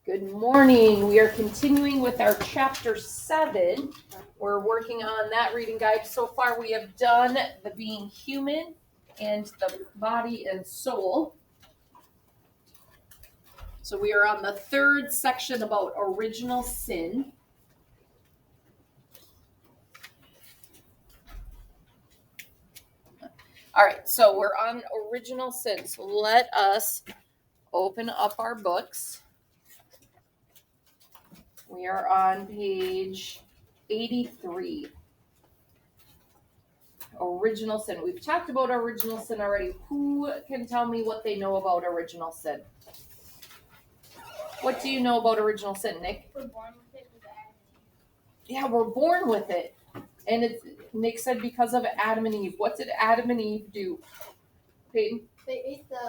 Good morning. We are continuing with our chapter 7. We're working on that reading guide. So far we have done the being human and the body and soul. So we are on the third section about original sin. All right, so we're on original sin. So let us open up our books. We are on page 83. Original sin. We've talked about original sin already. Who can tell me what they know about original sin? What do you know about original sin, Nick? We're born with it with Adam and Eve. Yeah, we're born with it. And Nick said because of Adam and Eve. What did Adam and Eve do? Peyton? They ate the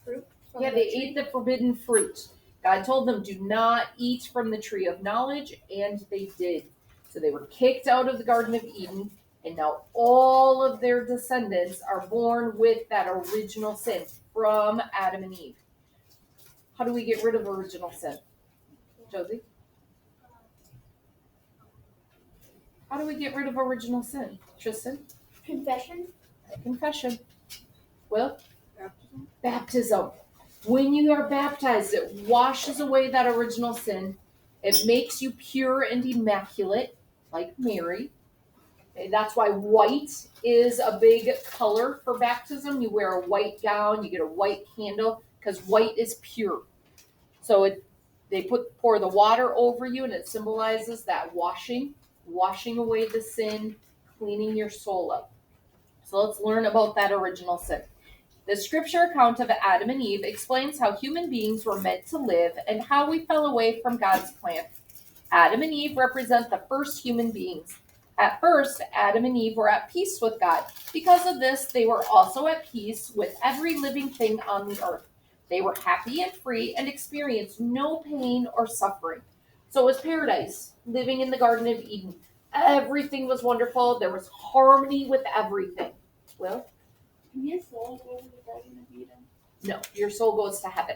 fruit from Yeah, the they tree. ate the forbidden fruit. God told them, do not eat from the tree of knowledge, and they did. So they were kicked out of the Garden of Eden, and now all of their descendants are born with that original sin from Adam and Eve. How do we get rid of original sin? Josie? How do we get rid of original sin? Tristan? Confession. Confession. Will? Baptism. Baptism. When you are baptized, it washes away that original sin. It makes you pure and immaculate, like Mary. Okay, that's why white is a big color for baptism. You wear a white gown, you get a white candle, because white is pure. So they pour the water over you, and it symbolizes that washing away the sin, cleaning your soul up. So let's learn about that original sin. The scripture account of Adam and Eve explains how human beings were meant to live and how we fell away from God's plan. Adam and Eve represent the first human beings. At first, Adam and Eve were at peace with God. Because of this, they were also at peace with every living thing on the earth. They were happy and free and experienced no pain or suffering. So it was paradise, living in the Garden of Eden. Everything was wonderful. There was harmony with everything. Will? Can your soul go to the Garden of Eden? No, your soul goes to heaven.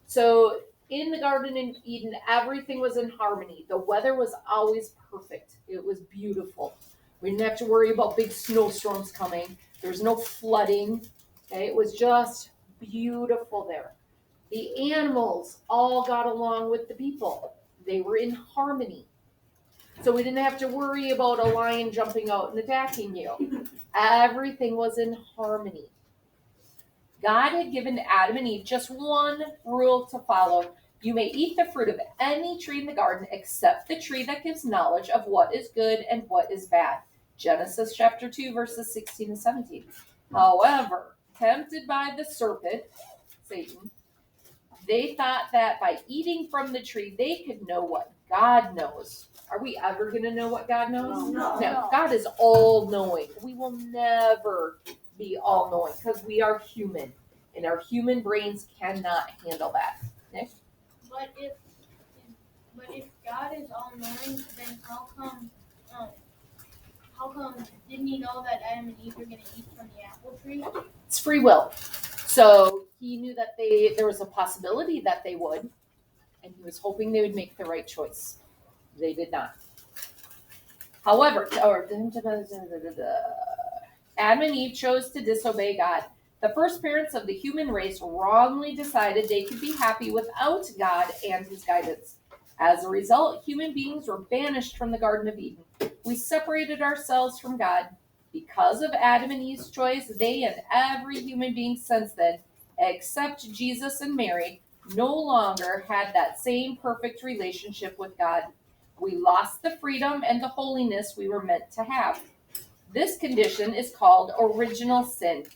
So in the Garden of Eden, everything was in harmony. The weather was always perfect. It was beautiful. We didn't have to worry about big snowstorms coming. There was no flooding. Okay? It was just beautiful there. The animals all got along with the people. They were in harmony. So we didn't have to worry about a lion jumping out and attacking you. Everything was in harmony. God had given Adam and Eve just one rule to follow. You may eat the fruit of any tree in the garden except the tree that gives knowledge of what is good and what is bad. Genesis chapter 2, verses 16 and 17. However, tempted by the serpent, Satan, they thought that by eating from the tree, they could know what God knows. Are we ever going to know what God knows? No. God is all-knowing. We will never be all-knowing because we are human, and our human brains cannot handle that. Nick? But if God is all-knowing, then how come didn't he know that Adam and Eve were going to eat from the apple tree? It's free will. So he knew that there was a possibility that they would, and he was hoping they would make the right choice. They did not. However, Adam and Eve chose to disobey God. The first parents of the human race wrongly decided they could be happy without God and his guidance. As a result, human beings were banished from the Garden of Eden. We separated ourselves from God. Because of Adam and Eve's choice, they and every human being since then, except Jesus and Mary, no longer had that same perfect relationship with God. We lost the freedom and the holiness we were meant to have. This condition is called original sin.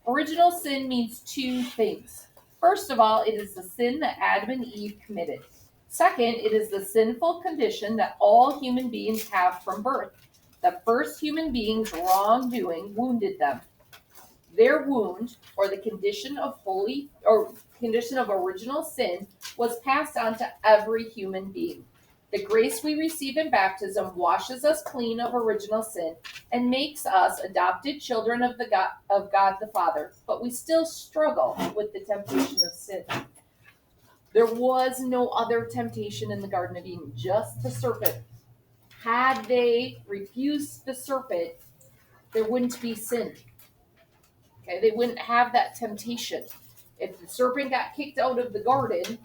Original sin means two things. First of all, it is the sin that Adam and Eve committed. Second, it is the sinful condition that all human beings have from birth. The first human being's wrongdoing wounded them. Their wound, or the condition of original sin, was passed on to every human being. The grace we receive in baptism washes us clean of original sin and makes us adopted children of God the Father, but we still struggle with the temptation of sin. There was no other temptation in the Garden of Eden, just the serpent. Had they refused the serpent, there wouldn't be sin. Okay, they wouldn't have that temptation. If the serpent got kicked out of the garden,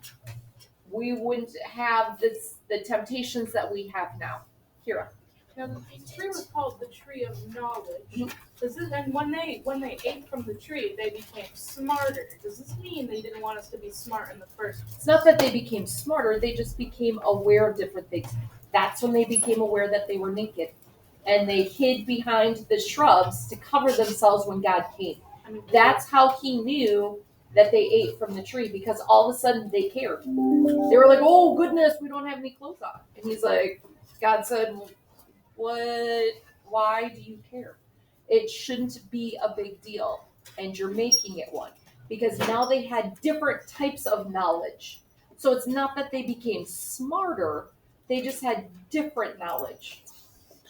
we wouldn't have the temptations that we have now. Kira. Now the tree was called the tree of knowledge. And when they ate from the tree, they became smarter. Does this mean they didn't want us to be smart in the first place? It's not that they became smarter, they just became aware of different things. That's when they became aware that they were naked. And they hid behind the shrubs to cover themselves when God came. That's how he knew that they ate from the tree, because all of a sudden they cared. They were like, oh goodness, we don't have any clothes on. And he's like, God said, what? Why do you care? It shouldn't be a big deal, and you're making it one, because now they had different types of knowledge. So it's not that they became smarter, they just had different knowledge.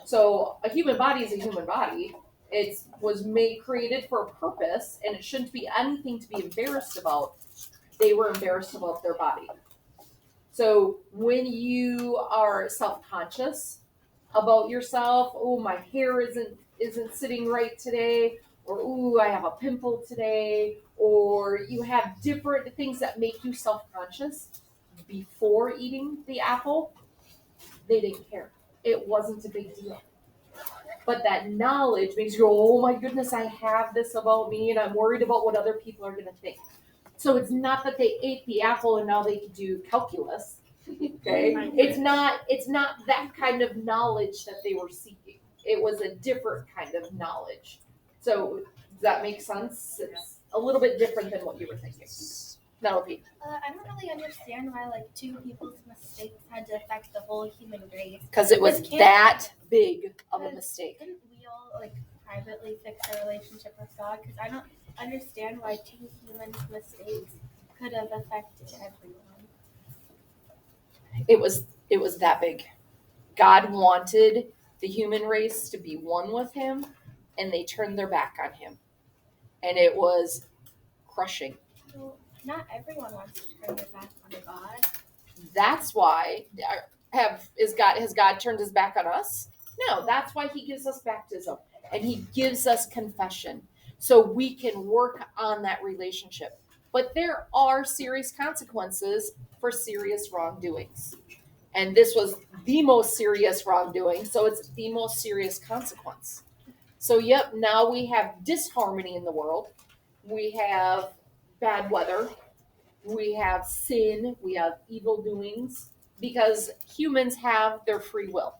So a human body is a human body. It was created for a purpose, and it shouldn't be anything to be embarrassed about. They were embarrassed about their body. So when you are self-conscious about yourself, oh, my hair isn't sitting right today, or ooh, I have a pimple today, or you have different things that make you self-conscious before eating the apple, they didn't care. It wasn't a big deal. But that knowledge makes you go, oh my goodness, I have this about me, and I'm worried about what other people are going to think. So it's not that they ate the apple and now they can do calculus. Okay, it's not that kind of knowledge that they were seeking. It was a different kind of knowledge. So does that make sense? It's a little bit different than what you were thinking. Penelope. I don't really understand why two people's mistakes had to affect the whole human race. Because it was that big of a mistake. Didn't we all privately fix our relationship with God? Because I don't understand why two humans' mistakes could have affected everyone. It was that big. God wanted the human race to be one with him, and they turned their back on him. And it was crushing. Well, not everyone wants to turn their back on God. That's why has God turned his back on us? No, that's why he gives us baptism, and he gives us confession so we can work on that relationship. But there are serious consequences for serious wrongdoings. And this was the most serious wrongdoing, so it's the most serious consequence. So yep, now we have disharmony in the world. We have bad weather. We have sin. We have evil doings, because humans have their free will.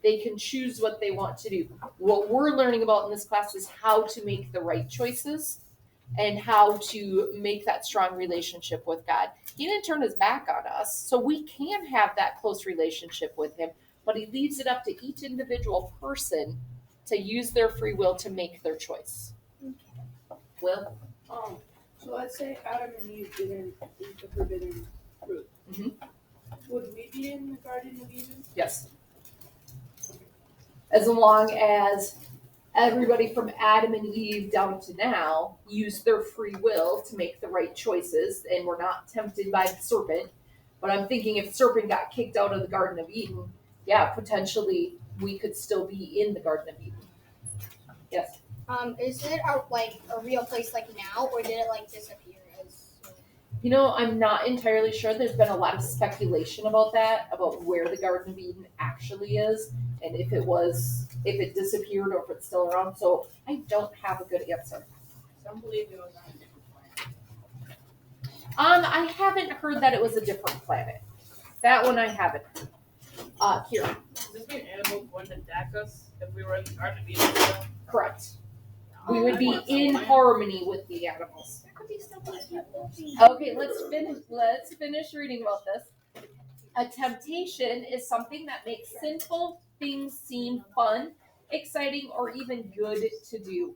They can choose what they want to do. What we're learning about in this class is how to make the right choices and how to make that strong relationship with God. He didn't turn his back on us, so we can have that close relationship with him, but he leaves it up to each individual person to use their free will to make their choice. Will? So let's say Adam and Eve didn't eat the forbidden fruit. Mm-hmm. Would we be in the Garden of Eden? Yes. As long as everybody from Adam and Eve down to now used their free will to make the right choices and were not tempted by the serpent. But I'm thinking if the serpent got kicked out of the Garden of Eden, yeah, potentially we could still be in the Garden of Eden. Yes. Is it a real place now, or did it disappear? I'm not entirely sure. There's been a lot of speculation about that, about where the Garden of Eden actually is, and if it disappeared or if it's still around. So I don't have a good answer. Some believe it was on a different I planet. haven't heard that it was a different planet. That one I haven't heard. Kira. Does this mean animals wouldn't attack us if we were in the Garden of Eden? Correct. We would be in harmony with the animals. Okay, let's finish reading about this. A temptation is something that makes sinful things seem fun, exciting, or even good to do.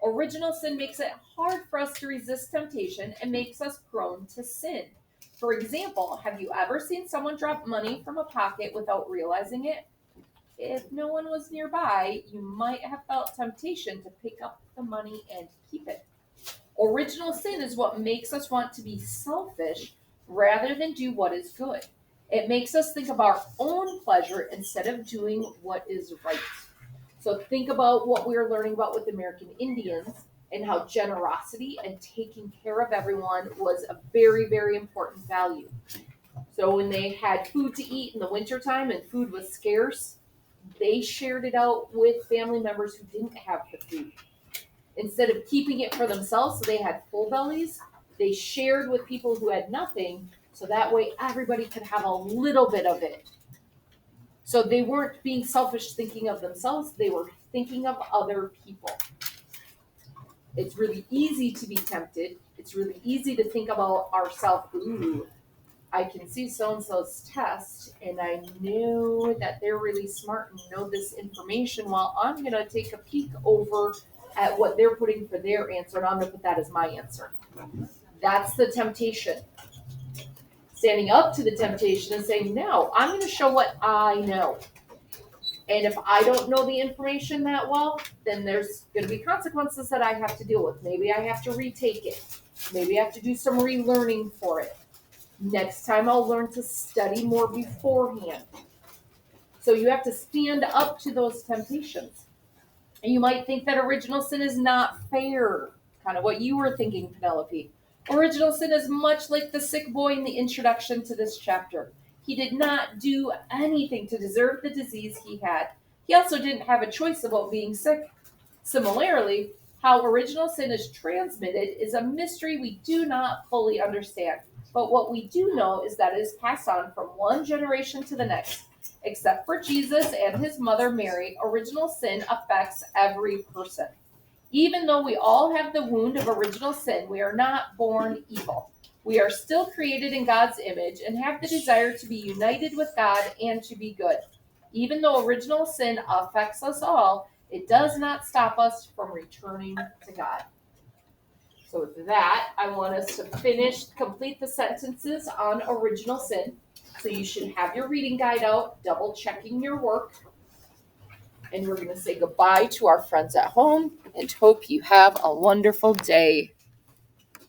Original sin makes it hard for us to resist temptation and makes us prone to sin. For example, have you ever seen someone drop money from a pocket without realizing it? If no one was nearby, you might have felt temptation to pick up the money and keep it. Original sin is what makes us want to be selfish rather than do what is good. It makes us think of our own pleasure instead of doing what is right. So think about what we were learning about with American Indians and how generosity and taking care of everyone was a very, very important value. So when they had food to eat in the wintertime and food was scarce, they shared it out with family members who didn't have the food. Instead of keeping it for themselves so they had full bellies, they shared with people who had nothing so that way everybody could have a little bit of it. So they weren't being selfish thinking of themselves, they were thinking of other people. It's really easy to be tempted. It's really easy to think about ourselves. Ooh, I can see so-and-so's test and I know that they're really smart and know this information. Well, I'm going to take a peek over at what they're putting for their answer and I'm going to put that as my answer. That's the temptation. Standing up to the temptation and saying, no, I'm going to show what I know. And if I don't know the information that well, then there's going to be consequences that I have to deal with. Maybe I have to retake it. Maybe I have to do some relearning for it. Next time I'll learn to study more beforehand. So you have to stand up to those temptations. And you might think that original sin is not fair. Kind of what you were thinking, Penelope. Original sin is much like the sick boy in the introduction to this chapter. He did not do anything to deserve the disease he had. He also didn't have a choice about being sick. Similarly, how original sin is transmitted is a mystery we do not fully understand. But what we do know is that it is passed on from one generation to the next. Except for Jesus and his mother Mary, original sin affects every person. Even though we all have the wound of original sin, we are not born evil. We are still created in God's image and have the desire to be united with God and to be good. Even though original sin affects us all, it does not stop us from returning to God. So with that, I want us to complete the sentences on original sin. So you should have your reading guide out, double checking your work. And we're going to say goodbye to our friends at home and hope you have a wonderful day.